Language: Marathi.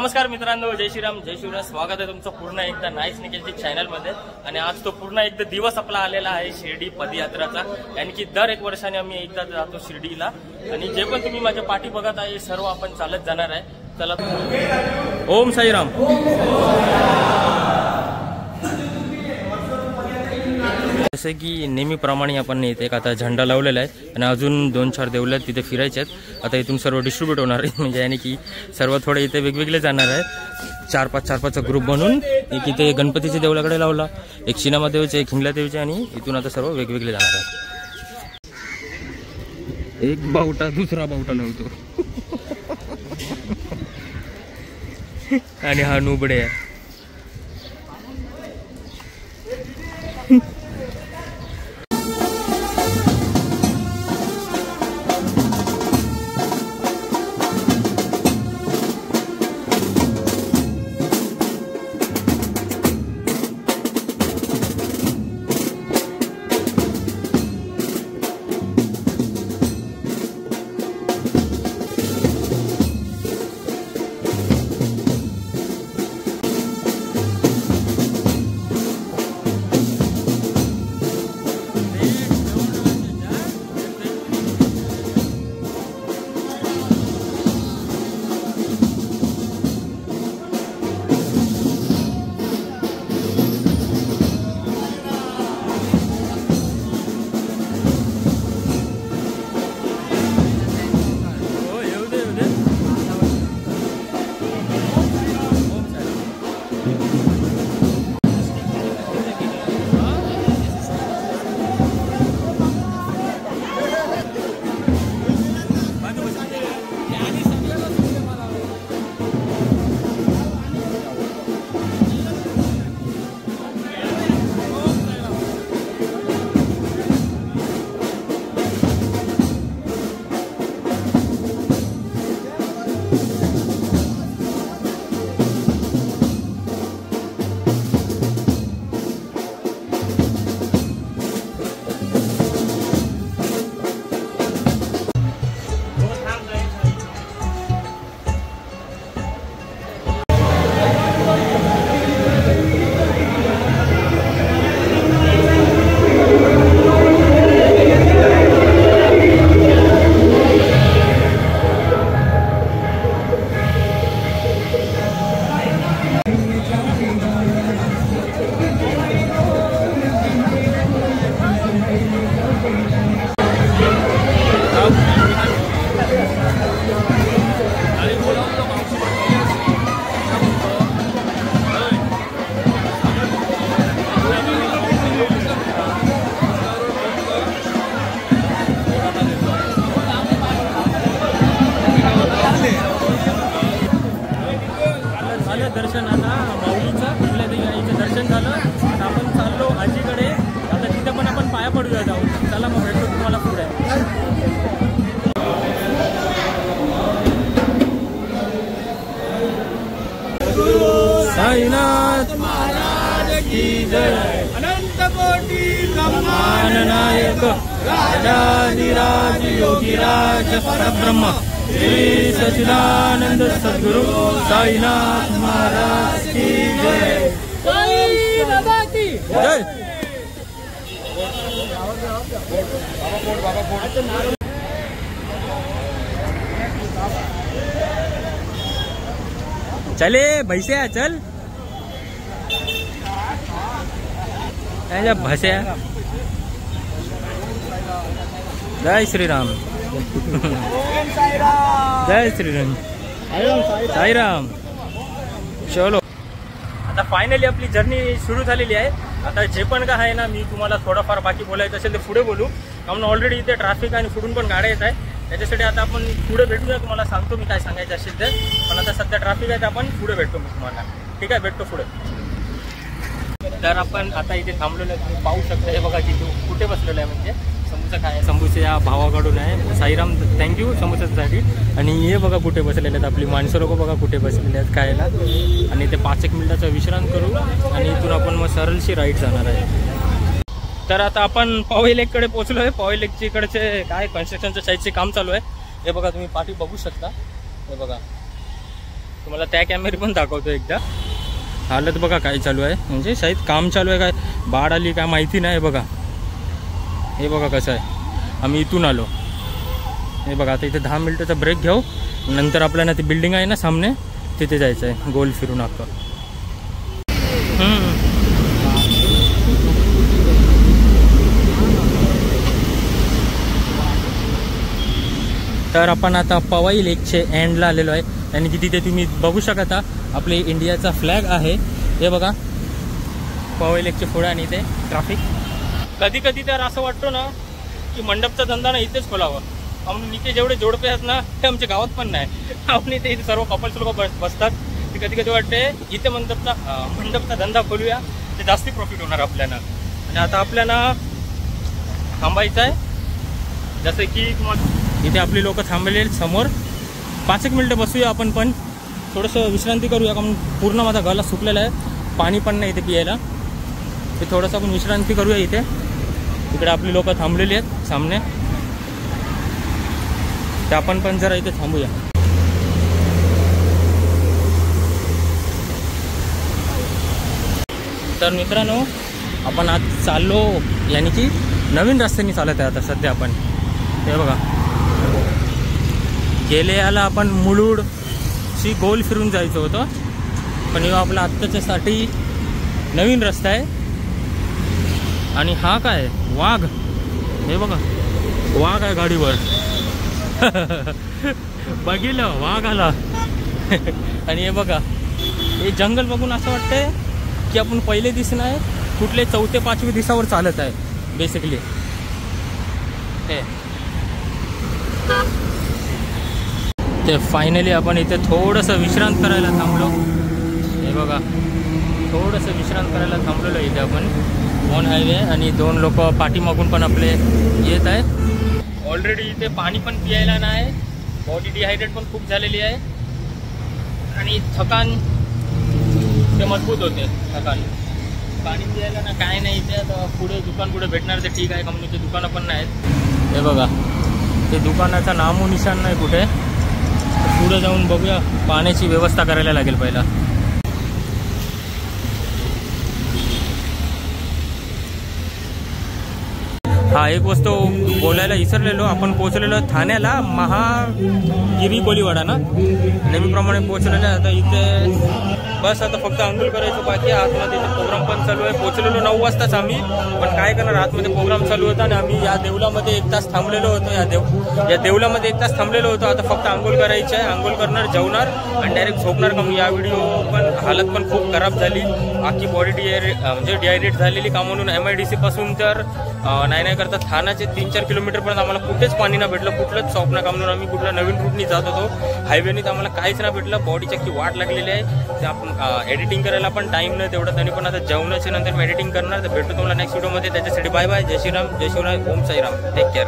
नमस्कार मित्रांनो, जय श्रीराम जय शिवराय. स्वागत आहे तुमचं पुन्हा एकदा नाईस निकेतची चॅनल मध्ये. आणि आज तो पुन्हा एकदा दिवस आपला आलेला आहे शिर्डी पदयात्राचा. यानी की दर एक वर्षाने आम्ही एकदा जातो शिर्डीला. आणि जे पण तुम्ही माझ्या पाठी बघत आहे सर्व आपण चालत जाणार आहे. चला. ओम साईराम. जसे की नेहमीप्रमाणे आपण इथे एक आता झेंडा लावलेला आहे आणि अजून 2-4 देवळे तिथे फिरायचे आहेत. आता इथून सर्व डिस्ट्रीब्यूट होणार आहे, म्हणजे यानी की सर्व थोडे इथे वेगवेगळे जाणार आहे. 4-5 ग्रुप बनवून एक इथे गणपतीच्या देवळाकडे लावला, एक सिनेमा देवीचे, एक हिंगला देवीचे, आणि इथून आता सर्व वेगवेगळे जाणार आहे. एक बावटा दुसरा बावटा लावतो आणि हा नुबडे आहे. दर्शन आता माऊलीचं कुठल्या देवीचं दर्शन झालं. आता आपण चाललो आजीकडे. आता तिथे पण आपण पाया पडूया जाऊन. चला मग भेटतो तुम्हाला पुढे. साईनाथ महाराज की जय. अनंत कोटी ब्रह्मांड नायक राजाधिराज योगीराज परब्रह्म श्री सच्चिदानंद सद्गुरु साईनाथ महाराज की जय. साई बाबा की जय. चले भैया चल. भैया जय श्रीराम. जय श्रीराम साईराम. चलो आता फायनली आपली जर्नी सुरू झालेली आहे. आता जे पण काय आहे ना, मी तुम्हाला थोडंफार बाकी बोलायचं असेल ते पुढे बोलू, कारण ऑलरेडी इथे ट्रॅफिक आणि पुढून पण गाड्या येत आहे. त्याच्यासाठी आता आपण पुढे भेटूया. तुम्हाला सांगतो मी काय सांगायचं असेल ते. पण आता सध्या ट्रॅफिक आहे, तर आपण पुढे भेटतो मी तुम्हाला. ठीक आहे, भेटतो पुढे. तर आपण आता इथे थांबलेलो आहे. तुम्ही पाहू शकता. हे बघा की कुठे बसलेलं आहे, म्हणजे समोसा काय समोसे या भावाकडून आहे. साईराम थँक्यू समोसासाठी. आणि हे बघा कुठे बसलेले आहेत आपली माणसं लोक. बघा कुठे बसलेले आहेत खायला. आणि ते 5-1 मिनिटाचा विश्राम करू आणि इथून आपण मग सरळशी राईट जाणार आहे. तर आता आपण पॉवी लेककडे पोहोचलो आहे. पॉवी लेकच्या इकडचे काय कन्स्ट्रक्शनच्या साईडचे काम चालू आहे. हे बघा तुम्ही पाठी बघू शकता. हे बघा तुम्हाला त्या कॅमेरे पण दाखवतो एकदा. हालत बघा काय चालू आहे, म्हणजे शायद काम चालू आहे, काय बाढ आली काय माहिती नाही. बघा हे बघा कसं आहे. आम्ही इथून आलो, हे बघा. आता इथे 10 मिनिटाचा ब्रेक घेऊ, नंतर आपल्याला ती बिल्डिंग आहे ना सामने, तिथे जायचं आहे गोल फिरून अख्खं. तर आपण आता पवई लेकचे एंडला आलेलो आहे आणि की तिथे तुम्ही बघू शकता आपले इंडियाचा फ्लॅग आहे. हे बघा पवई लेकचे पुढे आणि इथे ट्रॅफिक. कधी कधी तर असं वाटतं ना की मंडपचा धंदा ना इथेच खोलावं. आपण इथे जेवढे जोडपे आहेत ना ते आमच्या गावात पण नाही. आपण इथे सर्व कपल्स लोक बसतात. ते कधी कधी वाटते इथे मंडपचा धंदा खोलूया, ते जास्ती प्रॉफिट होणार आपल्याला. आणि आता आपल्याला थांबायचं आहे, जसं की तुम्हाला इथे आपली लोक थांबलेले समोर. 5 मिनिटं बसूया आपण, पण थोडंसं विश्रांती करूया, कारण पूर्ण माझा गला सुकलेला आहे, पाणी पण नाही इथे पियायला. ते थोडंसं आपण विश्रांती करूया इथे. इकडे आपली लोक थांबलेली आहेत सामने, ते आपण पण जरा इथे थांबूया. तर मित्रांनो, आपण आज चाललो, यानी की नवीन रस्त्याने चालत आहे आता सध्या आपण. हे बघा, गेले याला आपण मुलुडशी गोल फिरून जायचं होतं, पण हे आपला आत्ताच्यासाठी नवीन रस्ता आहे. आणि हा काय वाघ, हे बघा वाघ आहे गाडीवर. बघितलं वाघ आला. आणि हे बघा, हे जंगल बघून असं वाटतंय की आपण पहिले दिवस नाही, कुठले 4-5व्या दिवसावर चालत आहे बेसिकली. हे ते फायनली आपण इथे थोडंसं विश्रांत करायला थांबलो. हे बघा, थोडंसं विश्रांत करायला थांबलेलो इथे आपण ऑन हायवे. आणि 2 लोक पाठीमागून पण आपले येत आहेत. ऑलरेडी इथे पाणी पण पियायला नाही, बॉडी डिहायड्रेट पण खूप झालेली आहे. आणि थकान ते मजबूत होते. थकान पाणी पियायला ना काय नाही इथे. आता पुढे दुकान कुठे भेटणार ते ठीक आहे, कंपनीचे दुकानं पण नाहीत. हे बघा, ते दुकानाचा नामो निशाण नाही कुठे. पुढे जाऊन बघूया, पाण्याची व्यवस्था करायला लागेल पहिला. हा एक वस्तू बोलायला विसरलेलो, आपण पोहोचलेलो ठाण्याला, महागिरी कोलीवाडा ना, नेहमीप्रमाणे पोहोचलेलं आहे. आता इथे बस आता फक्त अंघोळ करायचं बाकी. आतमध्ये प्रोग्राम पण चालू आहे. पोहोचलेलो 9 वाजताच आम्ही, पण काय करणार, आतमध्ये प्रोग्राम चालू होता आणि आम्ही या देवलामध्ये 1 तास थांबलेलो होतो. या देवलामध्ये 1 तास थांबलेलो होतो. आता फक्त अंघोळ करायची आहे, अंघोळ करणार, जेवणार आणि डायरेक्ट झोपणार. का या व्हिडिओ पण हालत पण खूप खराब झाली, आखी बॉडी म्हणजे डिहायड्रेट झालेली. का म्हणून MIDC पासून तर नाही करता ठाण्याचे 3-4 किलोमीटरपर्यंत आम्हाला कुठेच पाणी नाही भेटलं, कुठलंच शॉप ना. का म्हणून आम्ही कुठल्या नवीन रूटनी जात होतो, हायवेने, तर आम्हाला काहीच नाही भेटलं. बॉडीची अख्खी वाट लागलेली आहे. ते आपण एडिटिंग करायला पण टाईम नाही तेवढा, तरी पण आता जेवणाच्या नंतर मी एडिटिंग करणार. तर भेटतो तुम्हाला नेक्स्ट व्हिडिओमध्ये. त्याच्यासाठी बाय बाय. जय श्रीराम, जय शिवराय, ओम साईराम, टेक केअर.